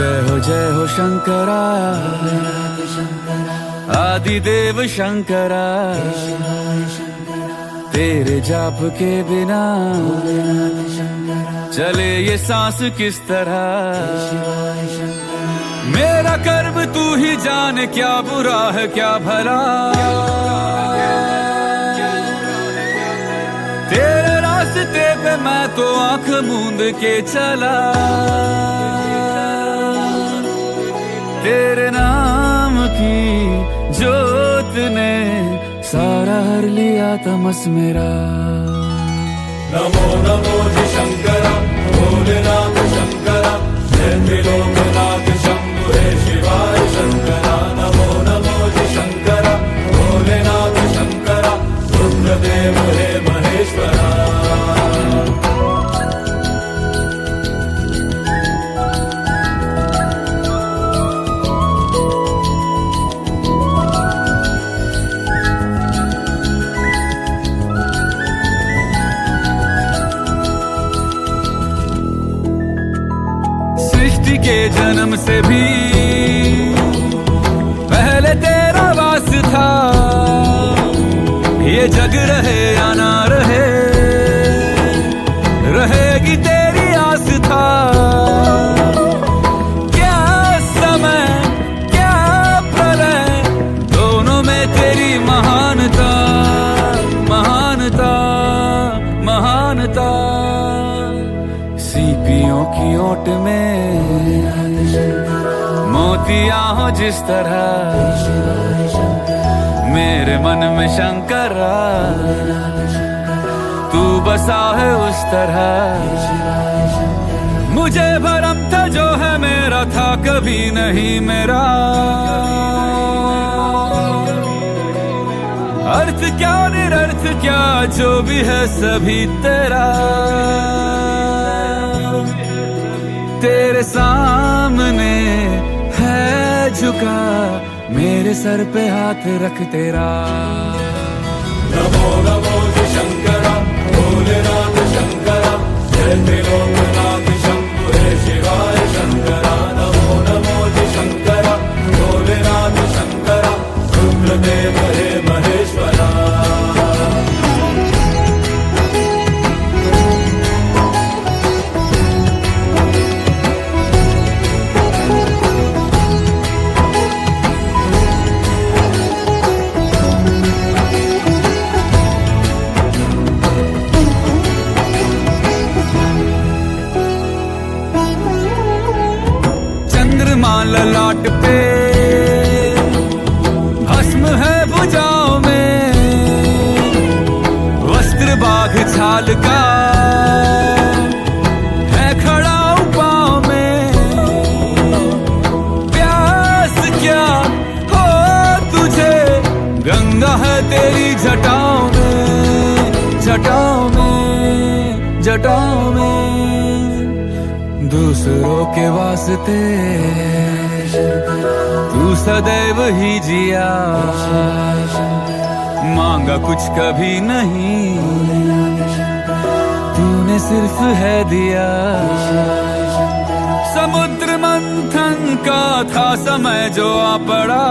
जय हो शंकरा, आदिदेव शंकरा। तेरे जाप के बिना चले ये सांस किस तरह। मेरा कर्म तू ही जाने, क्या बुरा है क्या भला। तेरे रास्ते पे मैं तो आंख मूंद के चला। तेरे नाम की जोत ने सारा हर लिया तमस मेरा। नमो नमो जी शंकरा, भोलेनाथ शंकरा, जय त्रिलोकनाथ शंभु हे शिवाय शंकरा। नमो नमो जी शंकरा, भोलेनाथ शंकरा, रुद्रदेव हे महेश्वरा। के जन्म से भी पहले तेरा वास था। ये जग रहे या ना रहे, रहेगी तेरी आस था। क्या समय क्या प्रलय, दोनों में तेरी महानता महानता महानता। सीपियों की ओट में मोतियां हो जिस तरह, मेरे मन में शंकरा तू बसा है उस तरह। मुझे भरम था जो है मेरा था कभी नहीं मेरा। अर्थ क्या निरर्थ क्या जो भी है सभी तेरा। तेरे सामने है झुका, मेरे सर पे हाथ रख तेरा। नमो नमो जी शंकरा, भोलेनाथ शंकरा, जय त्रिलोकनाथ शंभु हे शिवाय शंकरा। नमो नमो जी शंकरा, भोलेनाथ शंकरा, रुद्रदेव हे महेश्वरा। ललाट पे भस्म है भुजाओं में, वस्त्र बाघ छाल का है खड़ा पाँव में। प्यास क्या हो तुझे, गंगा है तेरी जटाओं में जटाओं में जटाओं में। दूसरों के वास्ते तू सदैव ही जिया, मांगा कुछ कभी नहीं, तूने सिर्फ है दिया। समुद्र मंथन का था समय जो आ पड़ा,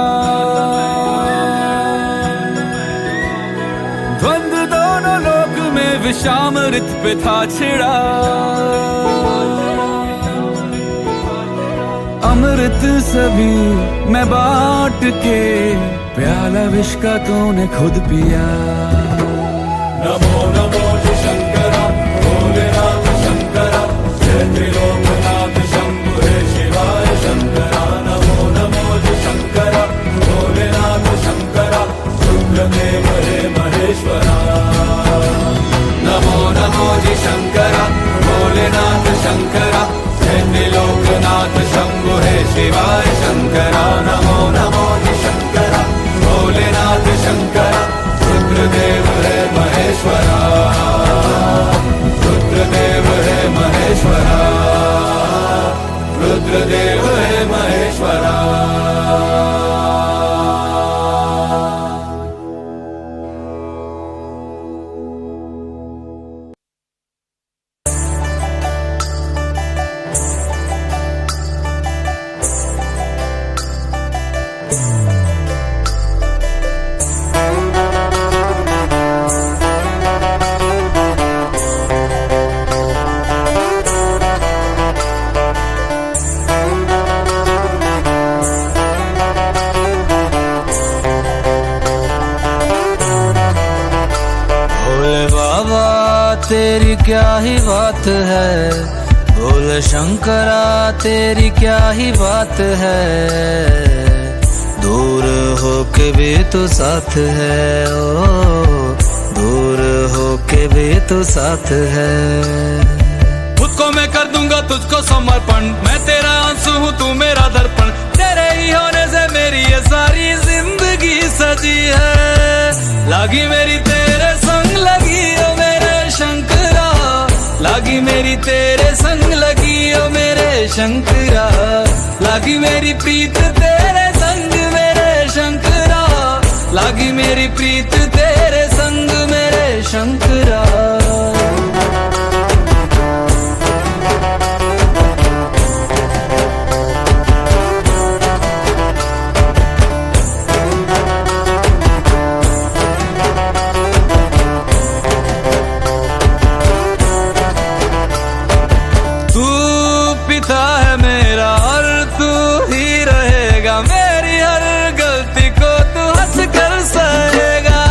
द्वंद्व दोनों लोक में विषामृत पे था छिड़ा। अमृत सभी मैं बांट के, प्याला विष का तूने खुद पिया। नमो नमो जी शंकरा, भोलेनाथ शंकरा, जय त्रिलोकनाथ शंभु हे शिवाय शंकरा। नमो नमो जी शंकरा, भोलेनाथ शंकरा, रुद्रदेव हे महेश्वरा। नमो नमो जी शंकरा, भोलेनाथ शंकरा, जय त्रिलोकनाथ शंभु हे शिवाय शंकरा। नमो नमो जी शंकरा, भोलेनाथ शंकरा, रुद्रदेव हे महेश्वरा। रुद्रदेव हे महेश्वरा, रुद्रदेव हे महेश्वरा। तेरी क्या ही बात है, बोल शंकरा तेरी क्या ही बात है। दूर होके भी तू साथ है, ओ दूर होके भी तू साथ है। खुद को मैं कर दूंगा तुझको समर्पण, मैं तेरा आंसू हूँ तू मेरा दर्पण। तेरे ही होने से मेरी ये सारी जिंदगी सजी है। लागी मेरी तेरे संग लगी ओ मेरे शंकरा, लागी मेरी तेरे संग लगी ओ मेरे शंकरा। लागी मेरी प्रीत तेरे संग मेरे शंकरा, लागी मेरी प्रीत तेरे संग मेरे शंकरा। है मेरा और तू ही रहेगा, मेरी हर गलती को तू हंस कर सहेगा।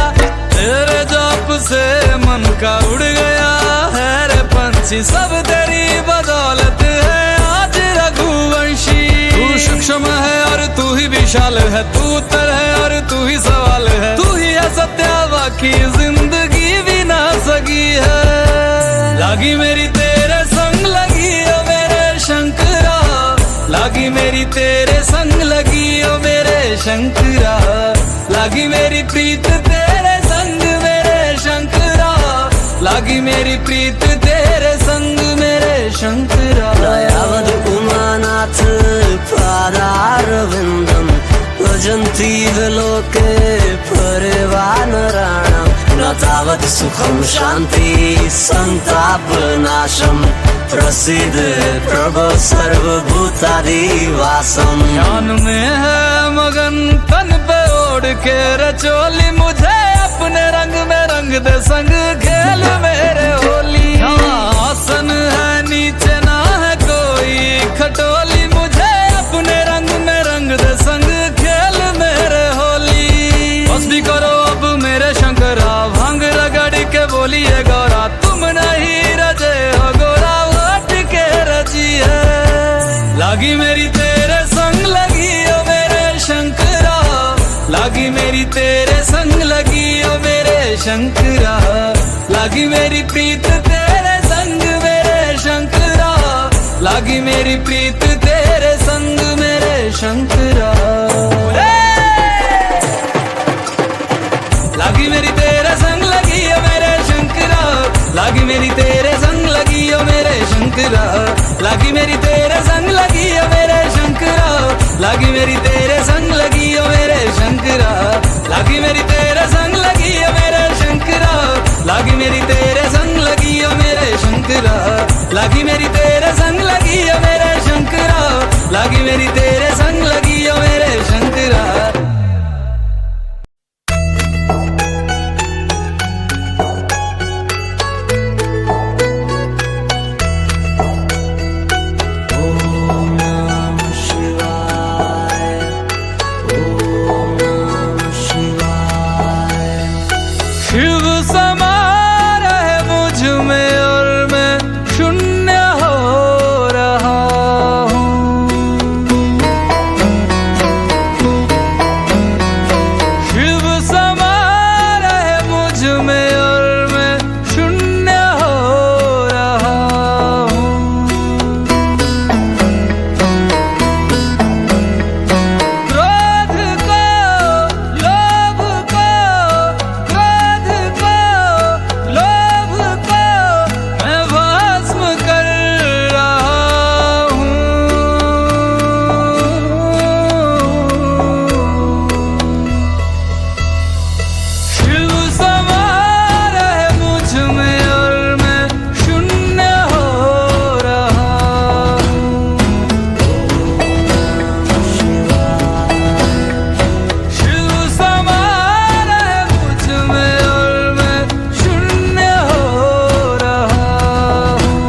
तेरे जाप से मन का उड़ गया है रे पंछी, सब तेरी बदौलत है आज रघुवंशी। तू सूक्ष्म है और तू ही विशाल है, तू उत्तर है और तू ही सवाल है। तू ही है सत्य बाकी जिंदगी भी ना सकी है। लागी मेरी तेरे संग लगी ओ मेरे शंकरा, लागी मेरी तेरे संग लगी ओ मेरे शंकरा। लागी मेरी प्रीत तेरे संग मेरे शंकरा, लागी मेरी प्रीत तेरे संग मेरे शंकरा। दयावद उमानाथ पादारविन्दं भजन्ति लोके परिवानराणां, न तावत् सुखं शान्ति संतापनाशम्। प्रसिद्ध प्रभो सर्वभूतादिवासम्। ध्यान में है मगन तन पे ओढ़ के रचोली, मुझे अपने रंग में रंग दे संग खेल मेरे होली। आसन है नीचे ना है कोई खटोली, मुझे अपने रंग में रंग दे संग खेल मेरे होली। बस भी करो अब मेरे शंकरा, भांग रगड़ के बोलिए गौरा, तुम नहीं रजे हो गोरा हट के रजी है। लागी मेरी तेरे संग लगी ओ मेरे शंकरा, लागी मेरी तेरे संग लगी ओ मेरे शंकरा। लागी मेरी प्रीत तेरे संग मेरे शंकरा, लागी मेरी प्रीत तेरे संग मेरे शंकरा। लागी मेरी तेरे संग लगी ओ मेरे शंकरा, लागी मेरी तेरे संग लगी ओ मेरे शंकरा। लागी मेरी तेरे संग लगी ओ मेरे शंकरा, लागी मेरी तेरे संग लगी ओ मेरे शंकरा। लागी मेरी तेरे संग लगी ओ मेरे शंकरा, लागी मेरी तेरे संग लगी ओ मेरे शंकरा। लागी मेरी तेरे संग लगी ओ मेरे शंकरा, लागी मेरी तेरे संग लगी ओ मेरे शंकरा। शिव समा रहे मुझ में और मैं शून्य हो रहा हूँ। शिव समा रहे मुझ में और मैं शून्य हो रहा हूँ। क्रोध को लोभ को, क्रोध को लोभ को मैं भस्म कर रहा हूँ। शिव समा रहे मुझ में और मैं शून्य हो रहा हूँ। शिव समा रहे मुझ में और मैं शून्य हो रहा हूँ।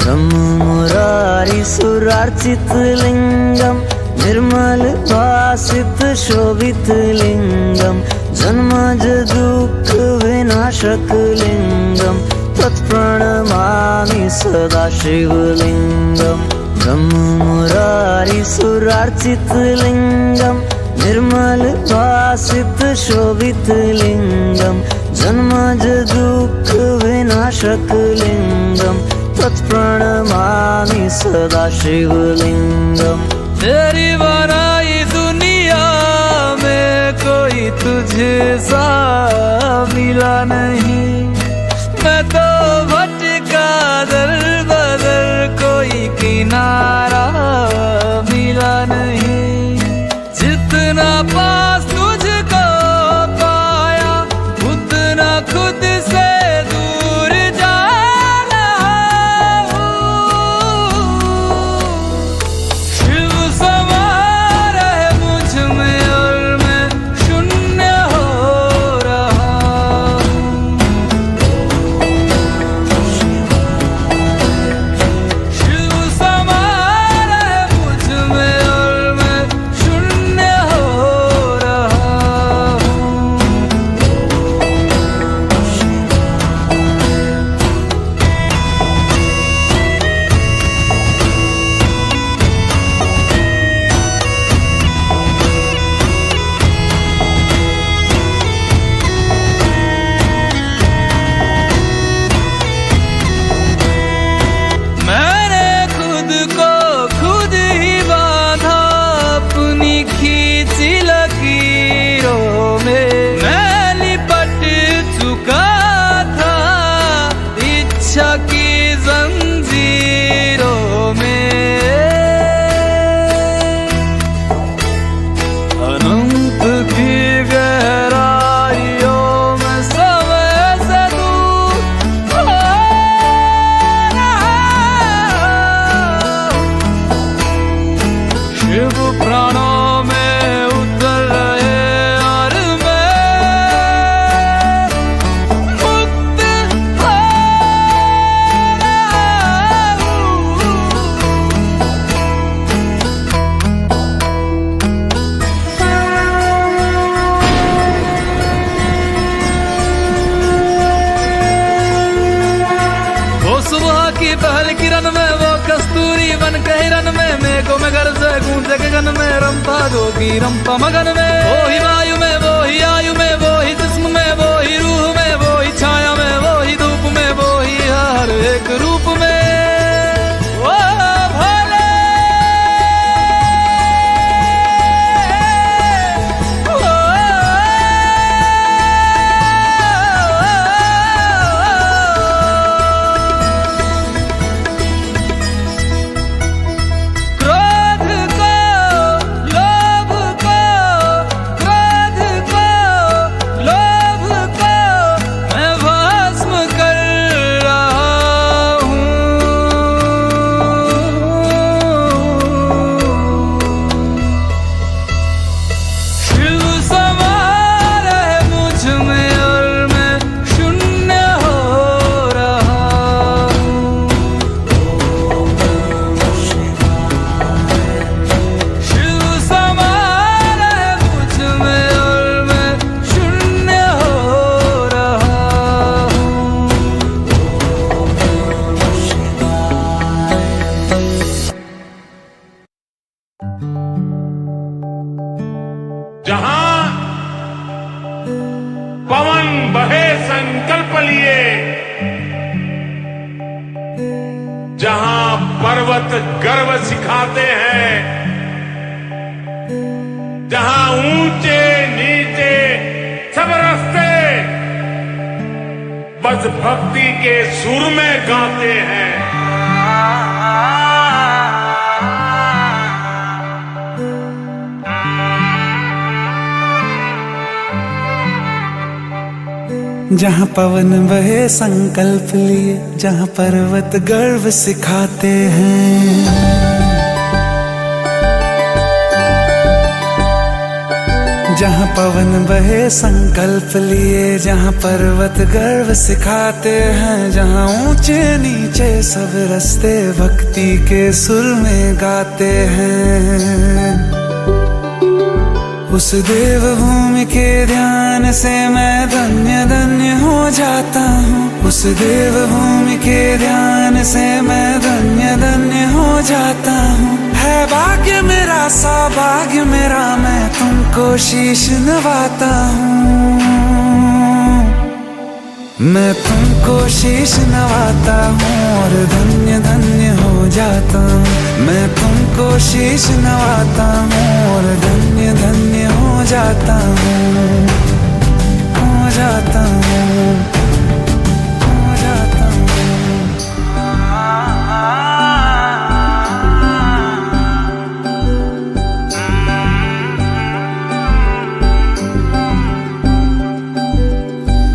ब्रह्म मुरारी सुरार्चित लिंगम, निर्मल भासित शोभित लिंगम, जन्मज दुःख विनाशकलिङ्गं तत्प्रणमामि सदा शिवलिङ्गम् ब्रह्ममुरारिसुरार्चितलिङ्गं निर्मल भासित शोभितलिङ्गं जन्मज दुःख विनाशकलिङ्गं तत्प्रणमामि सदा शिवलिङ्गम्। तेरी बनाई दुनिया में कोई तुझे सा मिला नहीं, मैं तो भटका दर बदर कोई किनारा मिला नहीं। जितना पास तुझको पाया उतना खुद से दूर जा रहा हूँ। शिव समा रहे मुझ में और मैं शून्य हो रहा हूँ। शिव समा रहे मुझ में और मैं शून्य हो रहा हूँ। मैंने खुद को खुद ही बांधा अपनी खींची लकीरों में, मैं लिपट चुका था इच्छा की जंजीरों में। अनंत की गहराइयों में समय से दूर हो रहा हूँ। शिव प्राणों में उतर रहे और मैं मुक्त हो रहा हूँ। वो सुबह की पहल किरण में वो कस्तूरी बन के हिरन में, मेघों में घर से गूंजे गगन में रंपा जोगी रंपा मगन में। वो ही वायु में वो ही आयु में वो ही जिस्म में वो ही रूह में वो ही छाया में वो ही धूप में वो ही हर एक रूप में। वो भोले क्रोध को लोभ को क्रोध को लोभ को मैं भस्म कर रहा हूँ। शिव समा रहे मुझ में और मैं शून्य हो रहा हूँ। शिव समा रहे मुझ में और मैं शून्य हो रहा हूँ। जहां पवन बहे संकल्प लिए, जहां पर्वत गर्व सिखाते हैं, जहां ऊंचे नीचे सब रास्ते बस भक्ति के सुर में गाते हैं। जहाँ पवन बहे संकल्प लिए, जहाँ पर्वत गर्व सिखाते हैं, जहाँ पवन बहे संकल्प लिए, जहाँ पर्वत गर्व सिखाते हैं, जहाँ ऊंचे नीचे सब रास्ते भक्ति के सुर में गाते हैं। उस देवभूमि के ध्यान से मैं धन्य धन्य हो जाता हूँ। उस देवभूमि के ध्यान से मैं धन्य धन्य हो जाता हूँ। है भाग्य मेरा सौभाग्य मेरा, मैं तुमको शीश नवाता हूँ। मैं तुमको शीश नवाता हूँ और धन्य धन्य हो जाता हूँ। मैं तुमको शीश नवाता हूँ और धन्य धन्य हो जाता हूँ। हो जाता हूँ, हो जाता हूँ।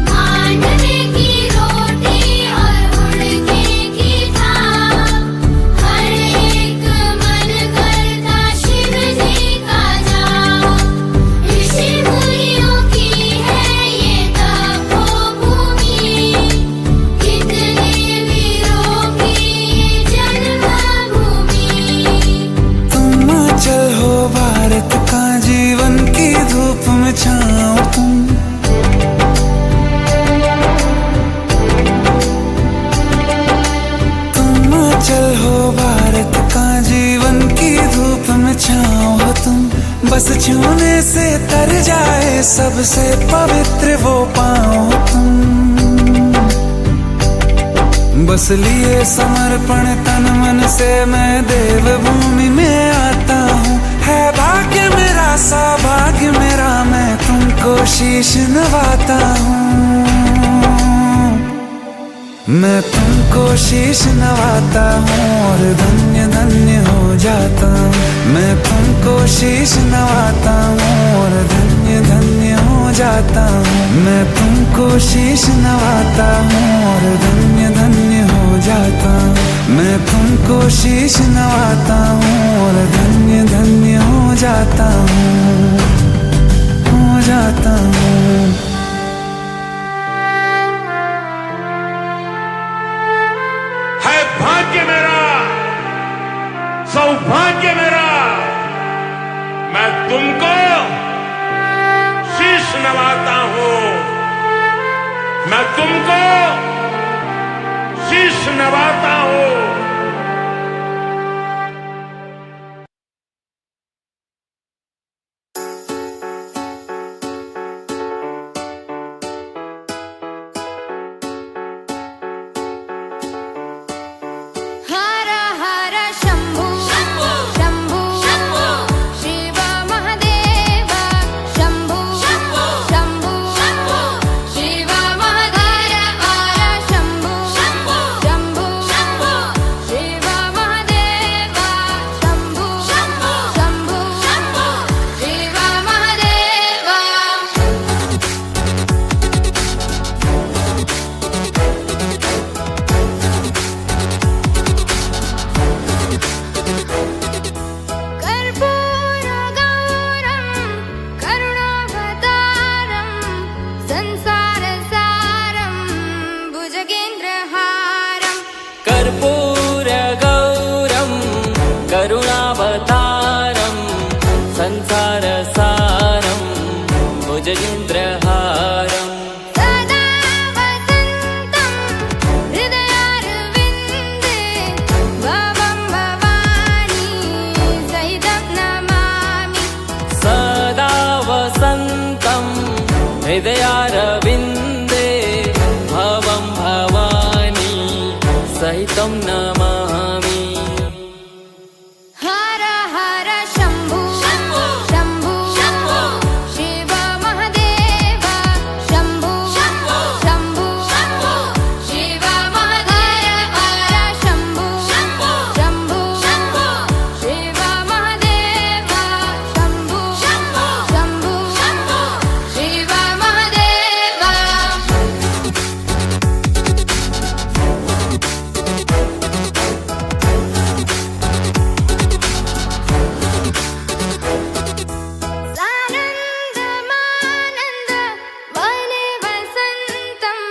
मांडवे की रोटी और उड़के की थाप, हर एक मन करता शिव जी का जाप। ऋषि मुनियों की है ये तपोभूमि, कितने वीरों की जन्मभूमि। तुम अचल हो भारत का, जीवन की धूप में छाओ तुम। तुम अचल हो भारत का, जीवन की धूप में छाओ हो तुम। बस छूने से तर जाए सबसे पवित्र वो पाओ तुम। बस लिए समर्पण तन मन से मैं देवभूमि में आता हूँ। है भाग्य मेरा सौभाग्य मेरा, मैं तुमको शीश नवाता हूँ। मैं तुमको शीश नवाता हूँ और धन्य धन्य हो जाता हूँ। मैं तुमको शीश नवाता हूँ और धन्य धन्य हो जाता हूँ। मैं तुमको शीश नवाता हूँ और धन्य धन्य हो जाता हूँ। मैं तुमको शीश नवाता हूँ और धन्य धन्य हो जाता हूँ। हो जाता हूँ। है भाग्य मेरा, सौभाग्य मेरा, मैं तुमको शीश नवाता हूं। मैं तुमको शीश नवाता हूं। हर हर शंभु शंभु शंभु शिव महादेव शंभु शंभु शंभु शिव महादेव। हर शंभु शंभु शंभु शिव महादेव शंभु शंभु शिव महादेव। कर्पूरगौरं करुणावतारं संसारसारं भुजगेन्द्रहारं। कर्पूरगौरं करुणावतारं संसारसारं भुजगेन्द्रहारं। सदा वसन्तं हृदयारविन्दे भवं भवानी सहितं नमामि। सदा वसन्तं हृदयारविन्दे भवं भवानी सहितं नमामि। हर हर शंभु शंभु शिव महादेव शंभु शंभु शिव महादेव। हर शंभु शंभु शिव महादेव शंभु शंभु शिव महादेव। सानन्दमानन्द वने वसन्तम्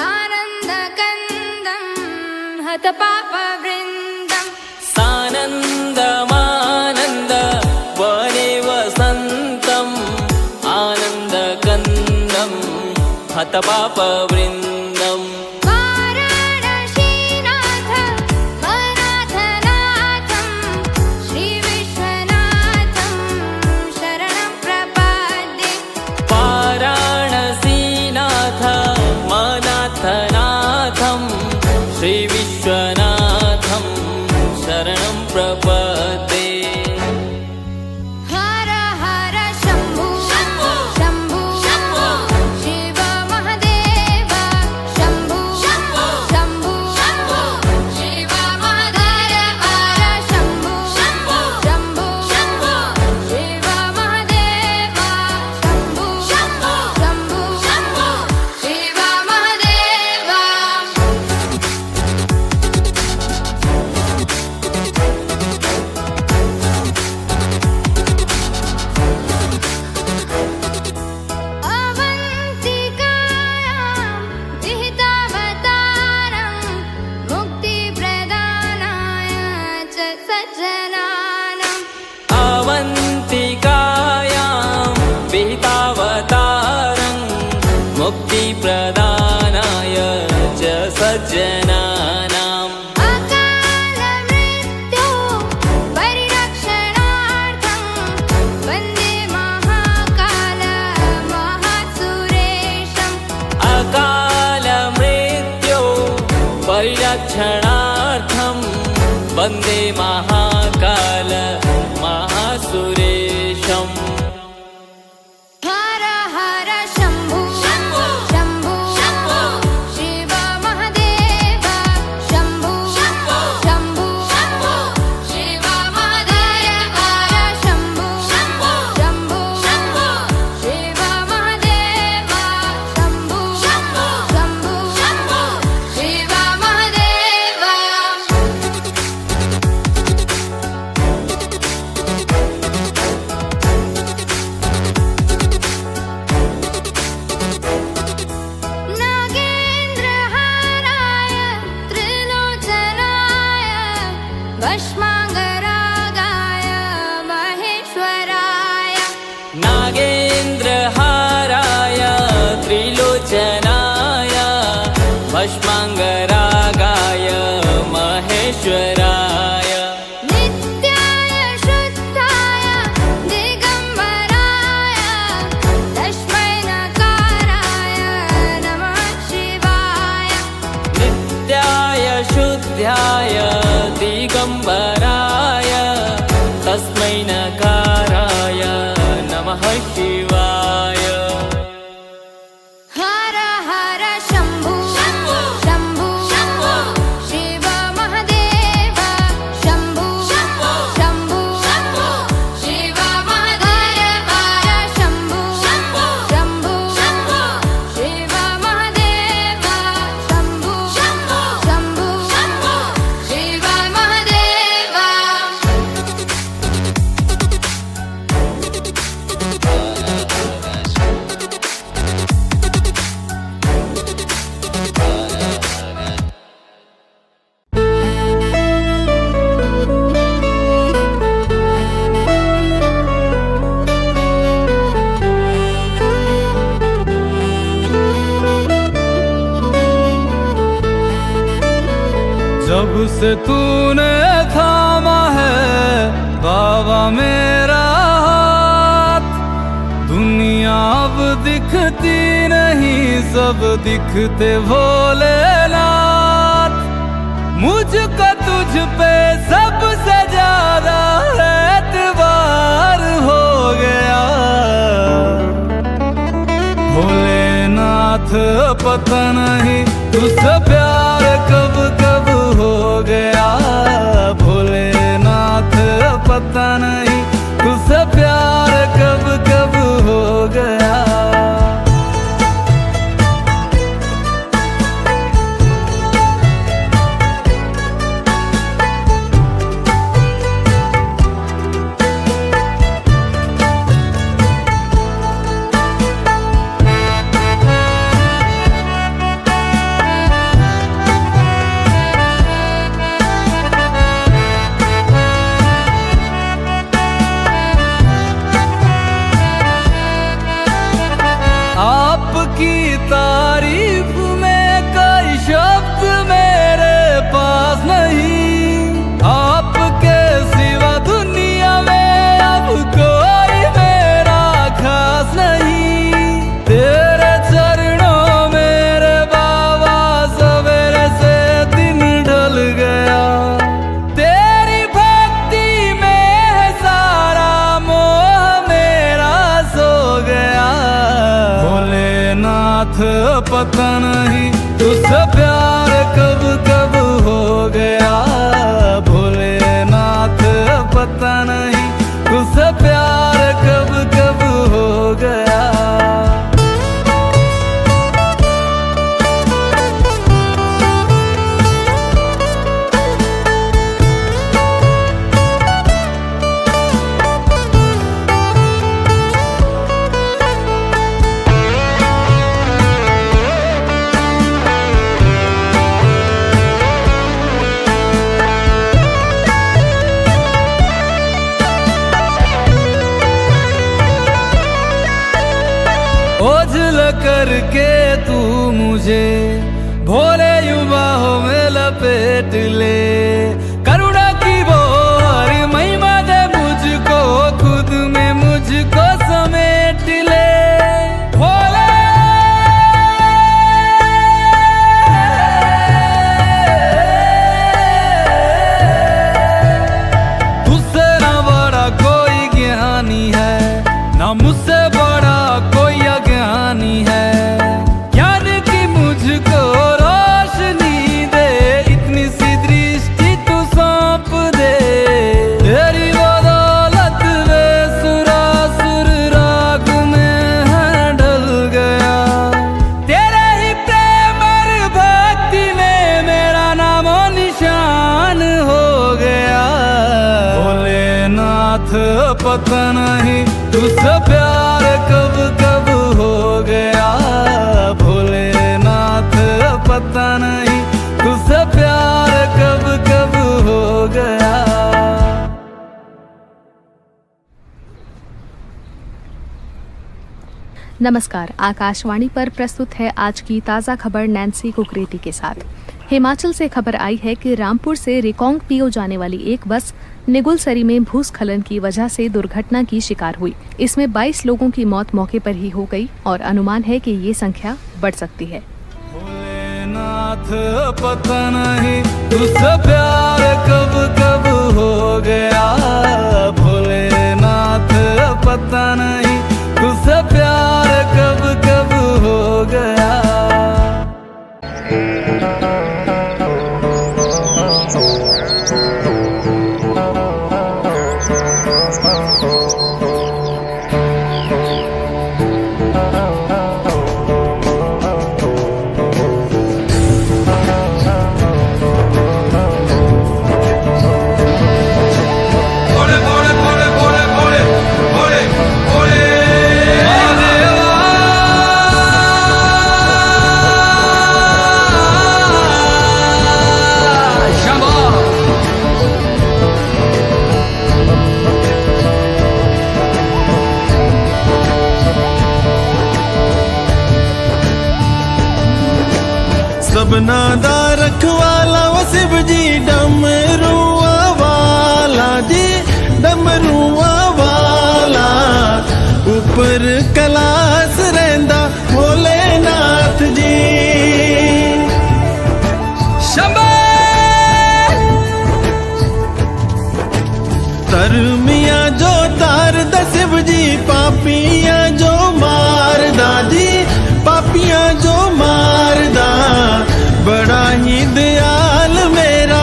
आनन्दकन्दं हतपापवृन्दम्। सानन्दमानन्द वने वसन्तं पावनं हतपापवृन्दम् वाराणसीनाथ वनाथनाथं श्रीविश्वनाथं शरणं प्रपद्ये वाराणसीनाथ मनाथनाथं श्रीविश्वनाथं शरणं प्रपद्ये हर हर शम्भो शम्भो शम्भो शिव महादेव शम्भो शम्भो शम्भो शिव महादेव हर शम्भो शम्भो शम्भो शिव महादेव शम्भो शम्भो शिव महादेव अवन्तिकायां विहितावतारं मुक्तिप्रदानाय च सज्जनानाम् अवन्तिकायां विहितावतारं मुक्तिप्रदानाय च सज्जनानाम् अकालमृत्यो परिरक्षणार्थं वन्दे महाकाल महासुरेशम् अकालमृत्यो परिरक्षणार्थं वन्दे महाकाल महासुरेशम् हर हर शम्भो शम्भो शिव महादेव शम्भो शम्भो शिव महादेव हर शम्भो शम्भो शिव महादेव शम्भो शिव महादेव नागेन्द्रहाराय त्रिलोचनाय भस्माङ्गरागाय महेश्वराय नागेन्द्रहाराय त्रिलोचनाय भस्माङ्गरागाय महेश्वराय नित्याय शुद्धाय दिगम्बराय तस्मै नकाराय नमः शिवाय नित्याय शुद्ध्याय दिगम्बराय तस्मै नकाराय नमः शिवाय हर हर शम्भो शम्भो शिव महादेव शम्भो शम्भो शिव महादेव हर शम्भो शम्भो शिव महादेव शम्भो शिव महादेव जब से तूने थामा है बाबा मेरा हाथ, दुनिया अब दिखती नहीं सब दिखते भोलेनाथ। मुझको तुझ पे सबसे ज्यादा एतबार हो गया भोलेनाथ, पता नहीं तुझसे प्यार कब कब हो गया भोलेनाथ, पता नहीं तुझसे प्यार कब कब हो गया। भोलेनाथ पता नहीं तुझसे प्यार कब कब हो गया, भोलेनाथ पता नहीं तुझसे प्यार कब कब हो गया। ओझल करके तू मुझे भोले युवाओं में लपेट ले, करुणा की वो हर महिमा दे मुझको, खुद में मुझको समेट ले। भोले तुझसे ना बड़ा कोई ज्ञानी है, ना मुझसे बड़ा कोई अज्ञानी है। ज्ञान की मुझको रोशनी दे, इतनी सी दृष्टि तू सौंप दे। तेरी बदौलत वे सुरासुर राग में है ढल गया, तेरे ही प्रेम और भक्ति में मेरा नामो निशान हो गया। भोलेनाथ पता नहीं तुझसे प्यार कब कब हो गया, भोलेनाथ पता नहीं तुझसे प्यार कब कब हो गया। नमस्कार, आकाशवाणी पर प्रस्तुत है आज की ताज़ा खबर नैन्सी कुकरेती के साथ। हिमाचल से खबर आई है कि रामपुर से रिकांगपिओ जाने वाली एक बस निगुलसरी में भूस्खलन की वजह से दुर्घटना की शिकार हुई। इसमें 22 लोगों की मौत मौके पर ही हो गई और अनुमान है कि ये संख्या बढ़ सकती है। भोलेनाथ पता नहीं तुझसे प्यार कब कब हो गया, भोलेनाथ पता नहीं तुझसे प्यार कब कब हो गया। सबना दा रखवाला वो शिव जी डमरुआ वाला जी, डमरुआ वाला ऊपर कैलाश रहिंदा भोलेनाथ जी। तरमिया जो तार दा शिव जी, पापियां जो मार दा जी, पापियां जो मार दा। बड़ा ही दयाल मेरा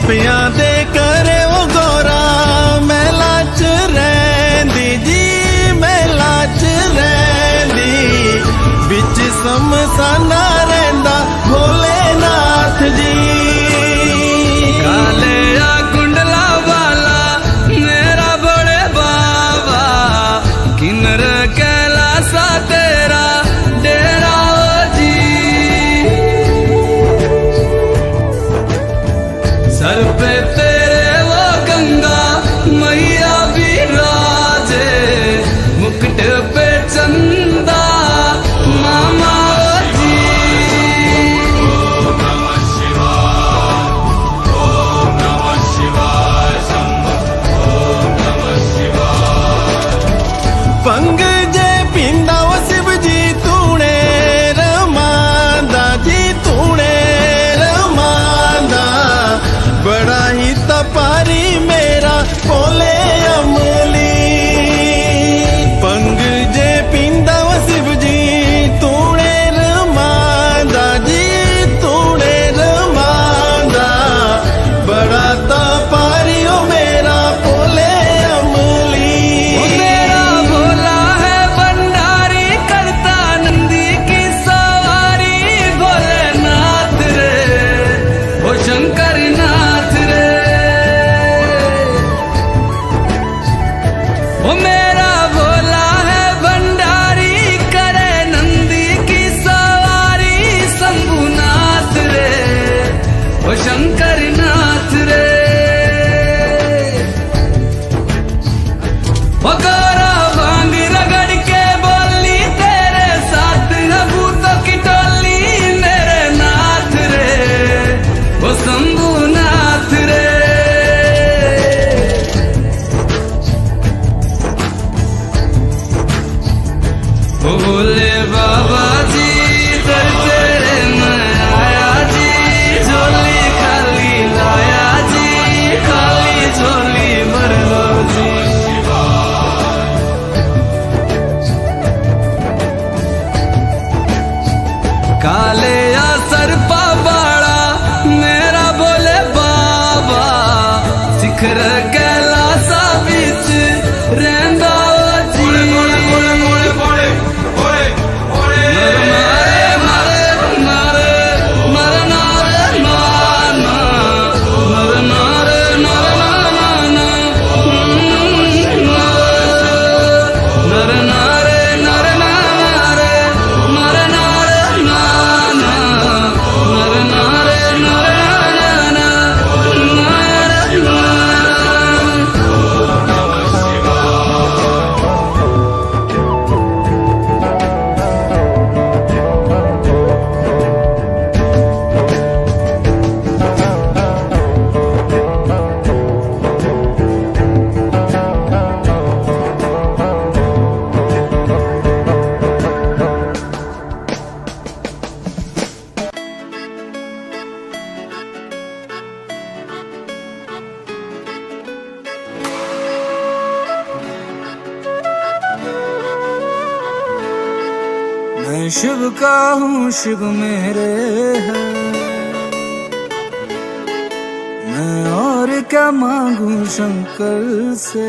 पापियां दे करे वो गोरा महला च रैंदी जी महला च रैंदी बिच समसाना रैंदा भोलेनाथ जी काले या कुंडला वाला मेरा बड़े बाबा किन्नर कैलासा तेरा डेरा ओ जी सर पे तेरे वो गंगा मैया भी राजे मुकुट पे चंदा मामा ओ जी पंग जे पिंदा वो शिव जी तूने रमांदा जी तूने रमांदा बड़ा ही तपारी मेरा बोले अमली पंग जे पिंदा वो शिव जी तूने रमांदा जी तूने रमांदा बड़ा तपारी ओ मेरा बोले अमली ओ मेरा भोला है भंडारी करता नंदी की सवारी भोलेनाथ रे ओ शंकर नाथ रे ओ मेरा भोला है भंडारी करे नंदी की सवारी शंभुनाथ रे ओ शंकर नाथ रे ओ गोरा भांग रगड़ के बोली तेरे साथ है भूतों की टोली मेरे नाथ रे ओ शंभुनाथ रे ओ भोले बाबा जी दर तेरे मैं आया जी झोली खाली लाया जी खाली झोली भर लो जी काले या सरपा बाड़ा मेरा बोले बाबा शिखर कैलासा बिच रहंदा ओ जी नर मारे मारे मारे नर नारे नाना नर नारे नर नाना नर नारे नर नारे नर नारे नाना नर नारे नर नाना नर नाना मैं शिव का हूँ शिव मेरे है मैं और क्या मांगू शंकर से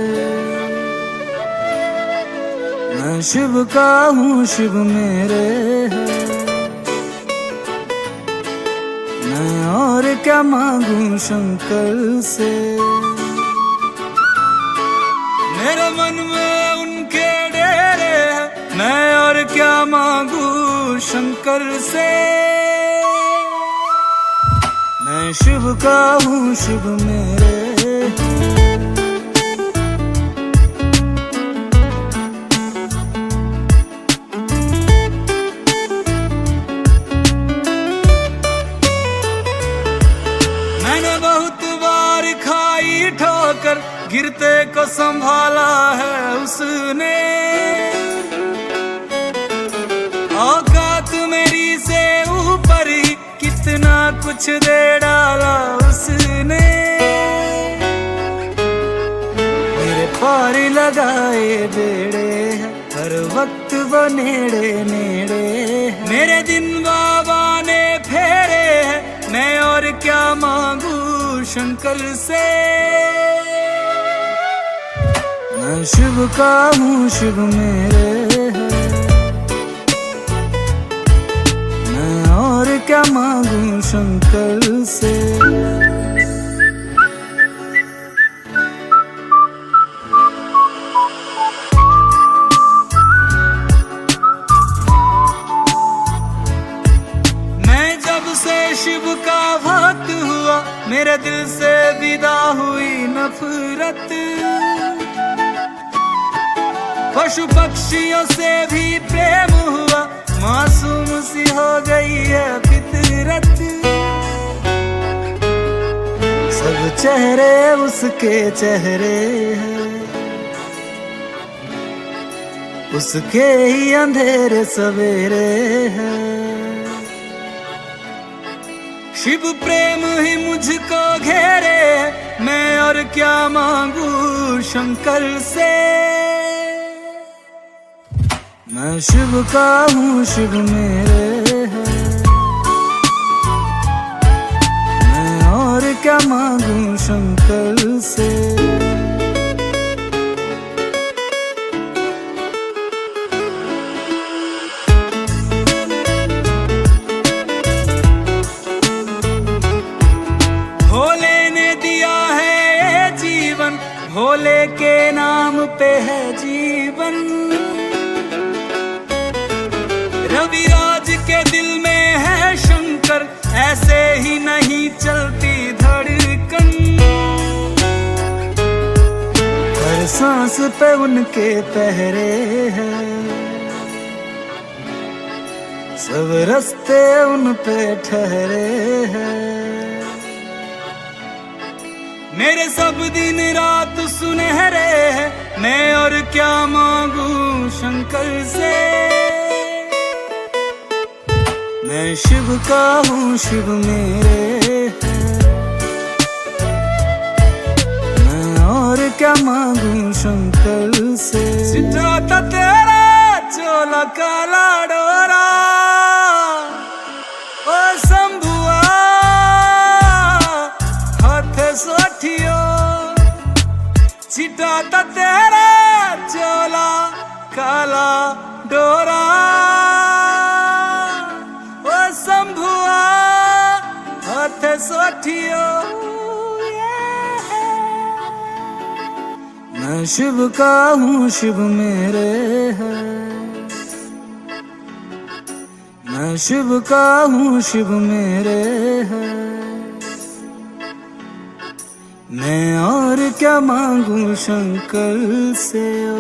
मैं शिव का हूँ शिव मेरे है मैं और क्या मांगू शंकर से मेरे मन में उनके डेरे हैं मैं और क्या मांगू शंकर से मैं शिव का हूँ शिव मेरे मैंने बहुत बार खाई ठोकर गिरते को संभाला है उसने औकात मेरी से ऊपर ही कितना कुछ दे डाला उसने मेरे पार लगाए बेड़े हैं हर वक्त वो नेड़े नेड़े हैं। मेरे दिन बाबा ने फेरे हैं मैं और क्या मांगू शंकर से। मैं शिव का हूँ शिव मेरे है, मैं और क्या मांगू शंकर से। शिव का भक्त हुआ मेरे दिल से विदा हुई नफरत। पशु पक्षियों से भी प्रेम हुआ, मासूम सी हो गई है फितरत। सब चेहरे उसके चेहरे हैं, उसके ही अंधेरे सवेरे हैं। शिव प्रेम ही मुझको घेरे, मैं और क्या मांगू शंकर से। मैं शिव का हूँ शिव मेरे है, मैं और क्या मांगू शंकर से। भोले के नाम पे है जीवन, रविराज के दिल में है शंकर, ऐसे ही नहीं चलती धड़कन। हर सांस पे उनके पहरे हैं, सब रास्ते उन पे ठहरे हैं। मेरे सब दिन रात सुनहरे हैं, मैं और क्या मांगू शंकर से। मैं शिव का हूँ शिव मेरे है, मैं और क्या मांगू शंकर से। सिटाता तेरा चोला काला डोरा, ओ शंभुआ हाथ सोठियो। सिटाता तेरा चोला काला डोरा, ओ शंभुआ हाथ सोठियो। मैं शिव का हूँ शिव मेरे है, मैं शिव का हूँ शिव मेरे है। मैं और क्या मांगू शंकर से ओ।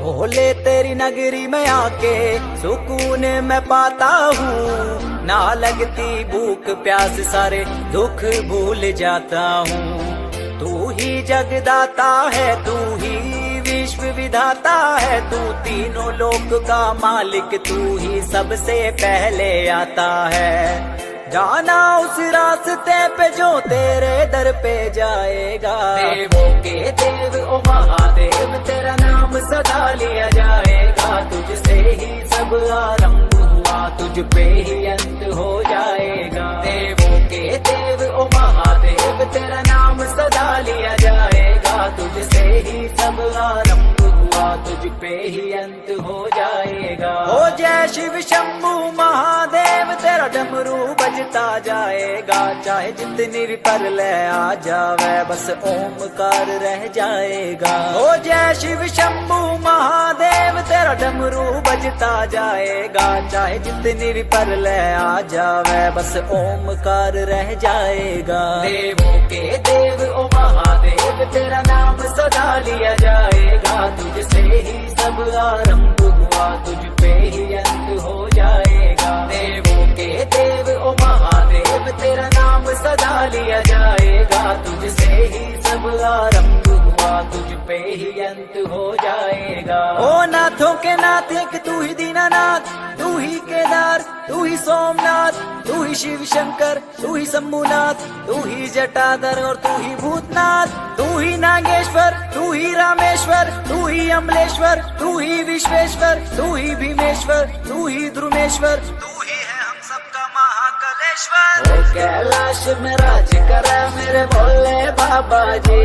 भोले तेरी नगरी में आके सुकून मैं पाता हूँ, ना लगती भूख प्यास सारे दुख भूल जाता हूँ। तू ही जगदाता है, तू ही विश्व विधाता है, तू तीनों लोक का मालिक, तू ही सबसे पहले आता है। जाना उस रास्ते पे जो तेरे दर पे जाएगा। देवों के देव ओ महादेव, तेरा नाम सदा लिया जाएगा। तुझसे ही सब आरंभ हुआ, तुझ पे ही अंत हो जाएगा। देवों के देव ओ महादेव, तेरा नाम सदा लिया जाएगा। तुझसे ही सब आरंभ हुआ, तुझ पे ही अंत हो जाएगा। हो जय शिव शंभू महादेव, तेरा डमरू बजता जाएगा। चाहे जितनी भी परलय आ जावे, बस ओमकार रह जाएगा। हो जय शिव शंभू महादेव, तेरा डमरू बजता जाएगा। चाहे जितनी भी परलय आ जावे, बस ओमकार रह जाएगा। देवों के देव ओ महादेव, तेरा नाम सदा लिया जाएगा। तुझसे ही सब आरंभ हुआ, तुझ पे ही अंत हो जाएगा। देवों के देव ओ महादेव, तेरा नाम सदा लिया जाएगा। तुझसे ही सब आरंभ हुआ, तुझ पे ही अंत हो जाएगा। ओ नाथों के नाथ एक तू ही दीनानाथ, तू ही केदार, तू ही सोमनाथ, तू ही शिव शंकर, तू ही शंभुनाथ, तू ही जटाधर और तू ही भूतनाथ, तू ही नागेश्वर, तू ही रामेश्वर, तू ही अमलेश्वर, तू ही विश्वेश्वर, तू ही भीमेश्वर, तू ही ध्रुमेश्वर, तू ही है हम सबका महाकालेश्वर। ओ कैलाश में राज करे मेरे भोले बाबा जी,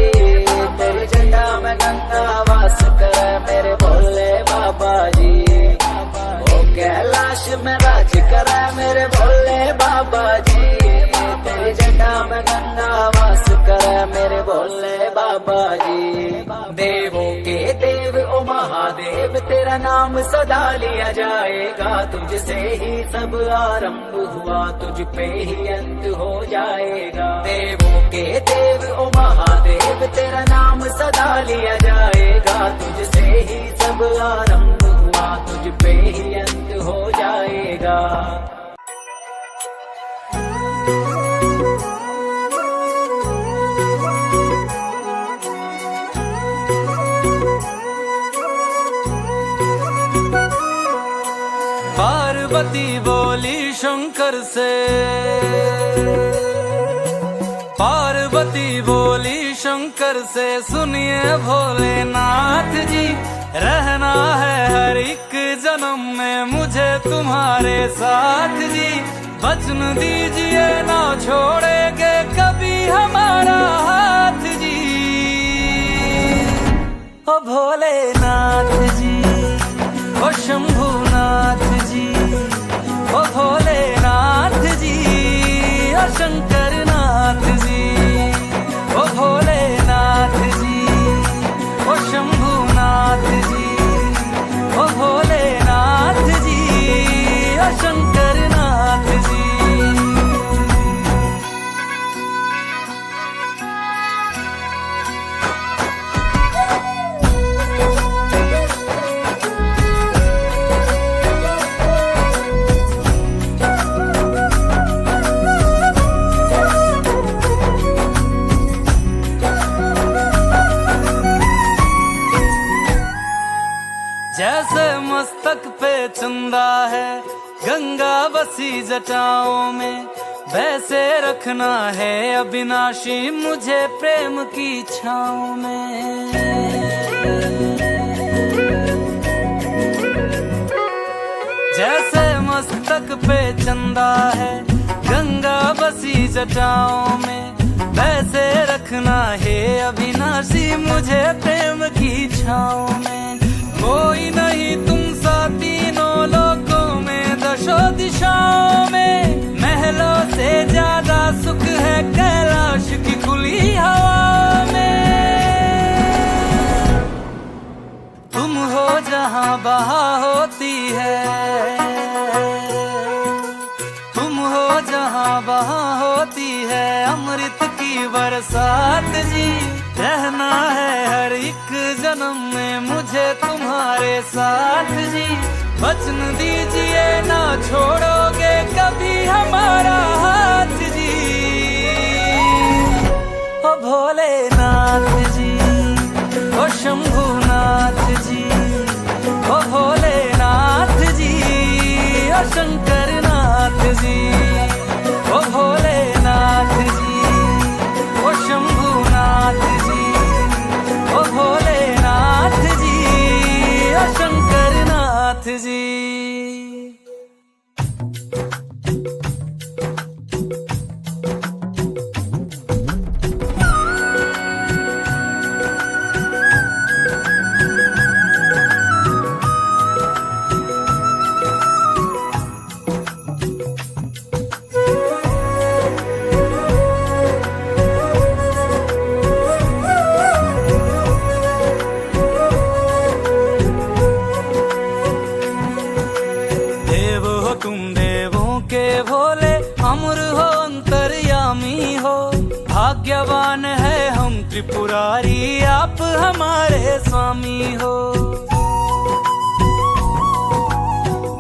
तेरी जटा में गंगा वास करे मेरे भोले बाबा जी। ओ कैलाश में राज करे मेरे भोले बाबा जी, तेरी जटा में गंगा वास करे मेरे भोले बाबा जी। देवों के देव ओ महादेव, तेरा नाम सदा लिया जाएगा, तुझसे ही सब आरंभ हुआ, तुझ पे ही अंत हो जाएगा। देवों के देव ओ महादेव, तेरा नाम सदा लिया जाएगा, तुझसे ही सब आरंभ हुआ, तुझ पे ही अंत हो जाएगा। पार्वती बोली शंकर से, पार्वती बोली शंकर से, सुनिए भोलेनाथ जी, रहना है हर एक जन्म में मुझे तुम्हारे साथ जी। वचन दीजिए ना छोड़ेंगे कभी हमारा हाथ जी। ओ भोलेनाथ जी, ओ शंभुनाथ जी, ओ भोलेनाथ जी, ओ शंकरनाथ जी, ओ भोलेनाथ जी, ओ शंभुनाथ जी, ओ भोलेनाथ जी, ओ शंकरनाथ जी। जैसे मस्तक पे चंदा है गंगा बसी जटाओं में, वैसे रखना है अविनाशी मुझे प्रेम की छाँव में। जैसे मस्तक पे चंदा है गंगा बसी जटाओं में, वैसे रखना है अविनाशी मुझे प्रेम की छाँव में। कोई नहीं तुम सा तीनों लोकों में, दशों दिशाओं में, महलों से ज्यादा सुख है कैलाश की खुली हवा में। तुम हो जहाँ बहा होती है, तुम हो जहाँ बहा होती है अमृत की बरसात जी। रहना है हर एक जन्म में मुझे तुम्हारे साथ जी। वचन दीजिए ना छोड़ोगे कभी हमारा हाथ जी। ओ भोलेनाथ जी, ओ शंभुनाथ जी, ओ भोलेनाथ जी, ओ शंकरनाथ जी, ओ भोलेनाथ जी, ओ शंभुनाथ जी, ओ भोलेनाथ जी, ओ शंकरनाथ जी। भाग्यवान है हम त्रिपुरारी आप हमारे स्वामी हो।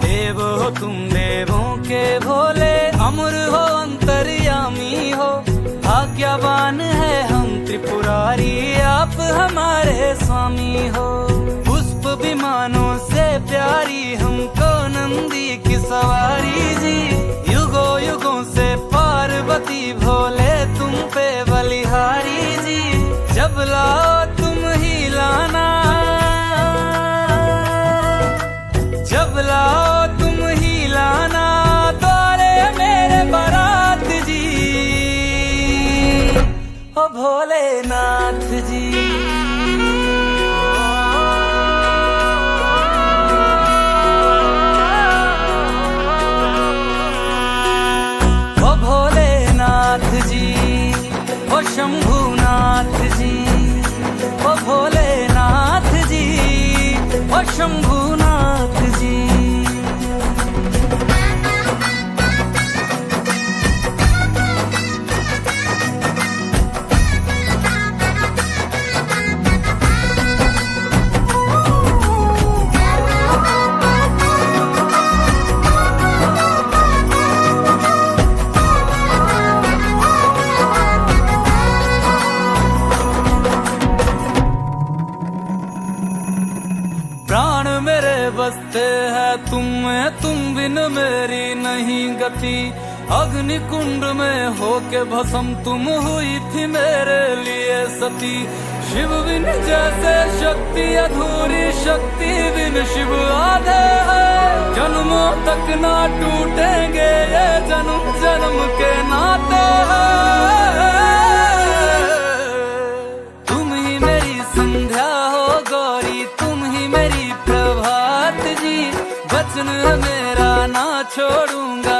देव हो तुम देवों के भोले, अमर हो अंतर्यामी हो। भाग्यवान है हम त्रिपुरारी आप हमारे स्वामी हो। पुष्प विमानों से प्यारी हमको नंदी की सवारी जी। युगों युगों से पार्वती भोले तुम पे बलिहारी जी। जब लाओ तुम ही लाना, जब लाओ तुम ही लाना द्वारे मेरे बारात जी। ओ भोलेनाथ जी। ओ भोलेनाथ जी, ओ शंभुनाथ जी, ओ भोलेनाथ जी, ओ शंभुनाथ जी। प्राण मेरे बसते हैं तुम में, तुम बिन मेरी नहीं गति। अग्नि कुंड में होके भस्म तुम हुई थी मेरे लिए सती। शिव बिन जैसे शक्ति अधूरी, शक्ति बिन शिव आधे है। जन्मों तक ना टूटेंगे ये जन्म जन्म के नाते हैं। तुम ही मेरी संध्या हो गौरी, तुम ही मेरी प्रभात जी। वचन मेरा ना छोड़ूंगा